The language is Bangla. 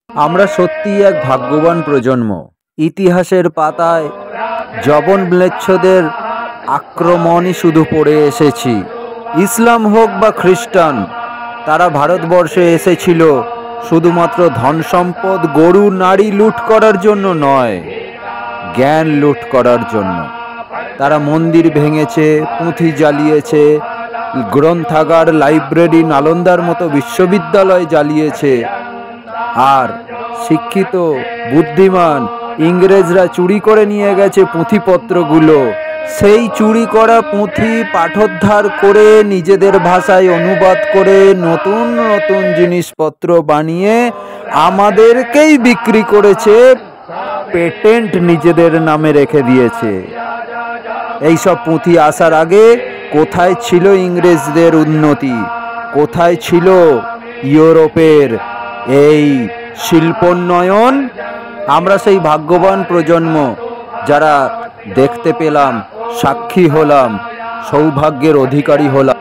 আমরা সত্যিই এক ভাগ্যবান প্রজন্ম। ইতিহাসের পাতায় যবন ম্লেচ্ছদের আক্রমণই শুধু পড়ে এসেছি। ইসলাম হোক বা খ্রিস্টান, তারা ভারতবর্ষে এসেছিল শুধুমাত্র ধন সম্পদ, গরু, নারী লুট করার জন্য নয়, জ্ঞান লুট করার জন্য। তারা মন্দির ভেঙেছে, পুঁথি জ্বালিয়েছে, গ্রন্থাগার, লাইব্রেরি, নালন্দার মতো বিশ্ববিদ্যালয় জ্বালিয়েছে। আর শিক্ষিত বুদ্ধিমান ইংরেজরা চুরি করে নিয়ে গেছে পুঁথিপত্রগুলো। সেই চুরি করা পুঁথি পাঠোদ্ধার করে নিজেদের ভাষায় অনুবাদ করে নতুন নতুন জিনিসপত্র বানিয়ে আমাদেরকেই বিক্রি করেছে, পেটেন্ট নিজেদের নামে রেখে দিয়েছে। এইসব পুঁথি আসার আগে কোথায় ছিল ইংরেজদের উন্নতি? কোথায় ছিল ইউরোপের এই শিল্পোন্নয়ন? আমরা সেই ভাগ্যবান প্রজন্ম যারা দেখতে পেলাম, সাক্ষী হলাম, সৌভাগ্যের অধিকারী হলাম।